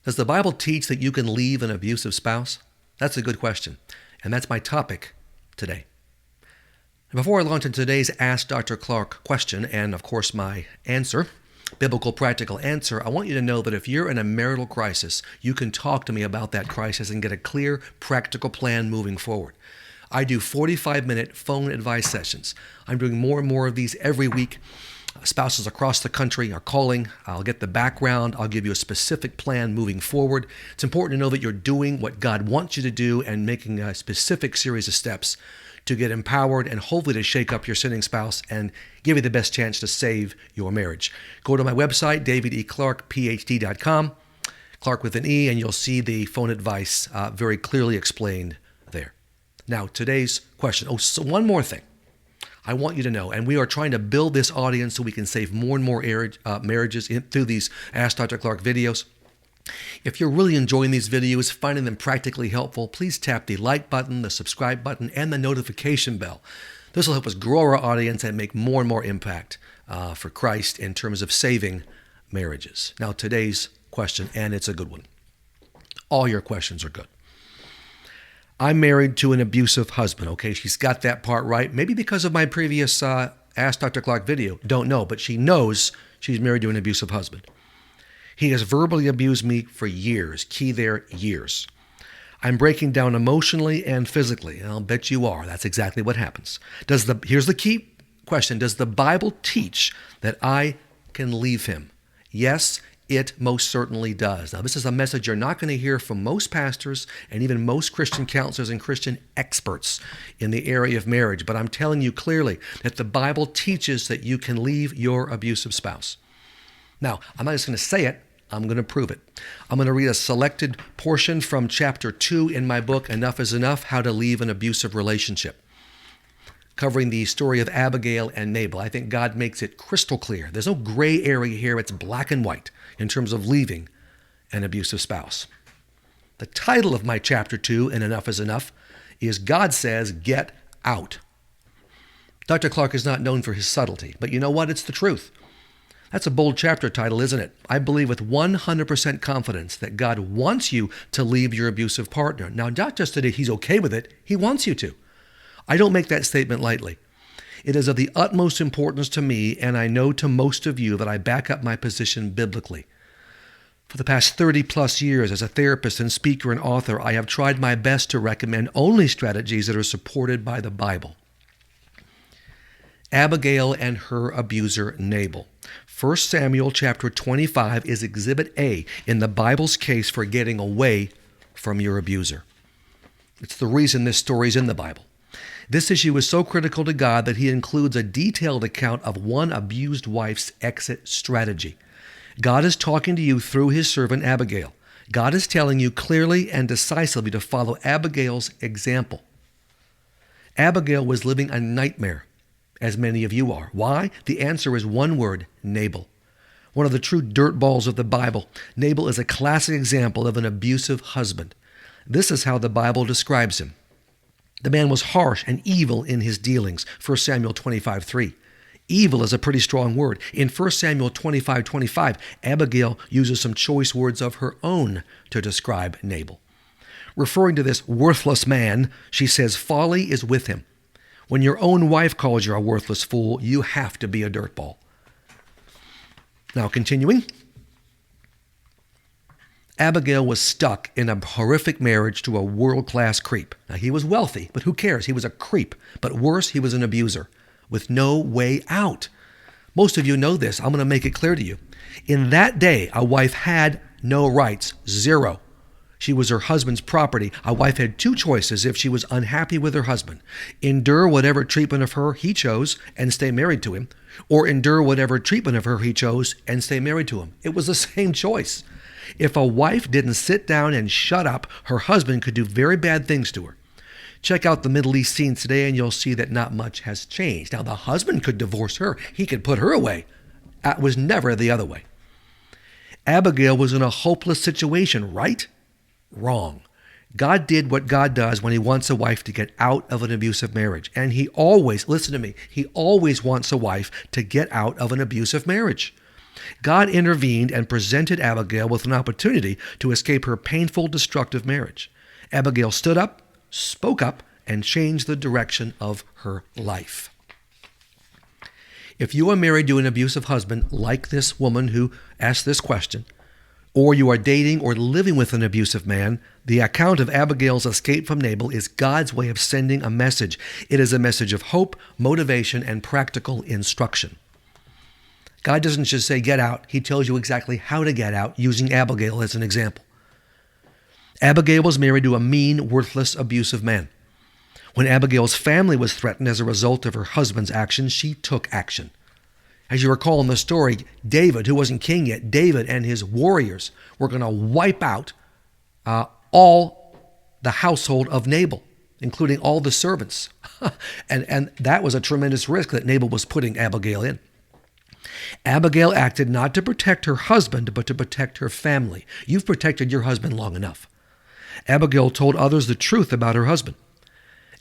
Does the Bible teach that you can leave an abusive spouse? That's a good question, and that's my topic today. Before I launch into today's Ask Dr. Clarke question, and of course my answer, biblical practical answer, I want you to know that if you're in a marital crisis, you can talk to me about that crisis and get a clear, practical plan moving forward. I do 45-minute phone advice sessions. I'm doing more and more of these every week. Spouses across the country are calling. I'll get the background. I'll give you a specific plan moving forward. It's important to know that you're doing what God wants you to do and making a specific series of steps to get empowered and hopefully to shake up your sinning spouse and give you the best chance to save your marriage. Go to my website, davideclarkephd.com, Clarke with an E, and you'll see the phone advice very clearly explained there. Now, today's question. So one more thing I want you to know, and we are trying to build this audience so we can save more and more marriages through these Ask Dr. Clarke videos. If you're really enjoying these videos, finding them practically helpful, please tap the like button, the subscribe button, and the notification bell. This will help us grow our audience and make more and more impact for Christ in terms of saving marriages. Now, today's question, and it's a good one. All your questions are good. I'm married to an abusive husband. Okay, she's got that part right. Maybe because of my previous Ask Dr. Clarke video. Don't know, but she knows she's married to an abusive husband. He has verbally abused me for years. Key there, years. I'm breaking down emotionally and physically. And I'll bet you are. That's exactly what happens. Here's the key question. Does the Bible teach that I can leave him? Yes, it most certainly does. Now, this is a message you're not going to hear from most pastors and even most Christian counselors and Christian experts in the area of marriage. But I'm telling you clearly that the Bible teaches that you can leave your abusive spouse. Now, I'm not just going to say it, I'm going to prove it. I'm going to read a selected portion from chapter 2 in my book, Enough is Enough, How to Leave an Abusive Relationship, covering the story of Abigail and Nabal. I think God makes it crystal clear. There's no gray area here. It's black and white in terms of leaving an abusive spouse. The title of my chapter 2 in Enough is Enough is God Says, Get Out. Dr. Clarke is not known for his subtlety, but you know what? It's the truth. That's a bold chapter title, isn't it? I believe with 100% confidence that God wants you to leave your abusive partner. Now, not just that he's okay with it, he wants you to. I don't make that statement lightly. It is of the utmost importance to me, and I know to most of you that I back up my position biblically. For the past 30 plus years as a therapist and speaker and author, I have tried my best to recommend only strategies that are supported by the Bible. Abigail and her abuser Nabal. 1 Samuel chapter 25 is Exhibit A in the Bible's case for getting away from your abuser. It's the reason this story is in the Bible. This issue is so critical to God that he includes a detailed account of one abused wife's exit strategy. God is talking to you through his servant Abigail. God is telling you clearly and decisively to follow Abigail's example. Abigail was living a nightmare, as many of you are. Why? The answer is one word, Nabal. One of the true dirtballs of the Bible. Nabal is a classic example of an abusive husband. This is how the Bible describes him. The man was harsh and evil in his dealings, 1 Samuel 25:3. Evil is a pretty strong word. In 1 Samuel 25:25, Abigail uses some choice words of her own to describe Nabal. Referring to this worthless man, she says, folly is with him. When your own wife calls you a worthless fool, you have to be a dirtball. Now, continuing. Abigail was stuck in a horrific marriage to a world-class creep. Now, he was wealthy, but who cares? He was a creep. But worse, he was an abuser with no way out. Most of you know this. I'm going to make it clear to you. In that day, a wife had no rights, zero. She was her husband's property. A wife had two choices if she was unhappy with her husband. Endure whatever treatment of her he chose and stay married to him, or endure whatever treatment of her he chose and stay married to him. It was the same choice. If a wife didn't sit down and shut up, her husband could do very bad things to her. Check out the Middle East scenes today and you'll see that not much has changed. Now, the husband could divorce her. He could put her away. It was never the other way. Abigail was in a hopeless situation, right? Wrong. God did what God does when he wants a wife to get out of an abusive marriage. And he always, listen to me, he always wants a wife to get out of an abusive marriage. God intervened and presented Abigail with an opportunity to escape her painful, destructive marriage. Abigail stood up, spoke up, and changed the direction of her life. If you are married to an abusive husband, like this woman who asked this question, or you are dating or living with an abusive man, the account of Abigail's escape from Nabal is God's way of sending a message. It is a message of hope, motivation, and practical instruction. God doesn't just say, get out. He tells you exactly how to get out, using Abigail as an example. Abigail was married to a mean, worthless, abusive man. When Abigail's family was threatened as a result of her husband's actions, she took action. As you recall in the story, David, who wasn't king yet, David and his warriors were going to wipe out all the household of Nabal, including all the servants. and that was a tremendous risk that Nabal was putting Abigail in. Abigail acted not to protect her husband, but to protect her family. You've protected your husband long enough. Abigail told others the truth about her husband.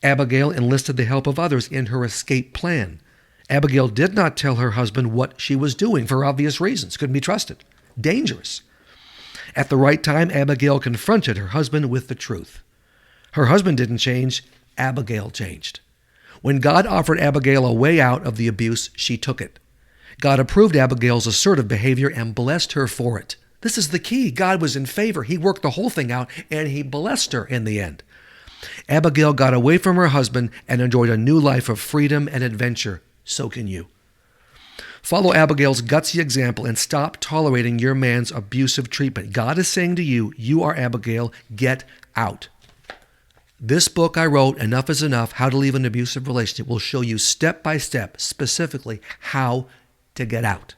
Abigail enlisted the help of others in her escape plan. Abigail did not tell her husband what she was doing for obvious reasons. Couldn't be trusted. Dangerous. At the right time, Abigail confronted her husband with the truth. Her husband didn't change. Abigail changed. When God offered Abigail a way out of the abuse, she took it. God approved Abigail's assertive behavior and blessed her for it. This is the key. God was in favor. He worked the whole thing out, and he blessed her in the end. Abigail got away from her husband and enjoyed a new life of freedom and adventure. So can you. Follow Abigail's gutsy example and stop tolerating your man's abusive treatment. God is saying to you, you are Abigail, get out. This book I wrote, Enough is Enough, How to Leave an Abusive Relationship, will show you step by step, specifically, how to get out.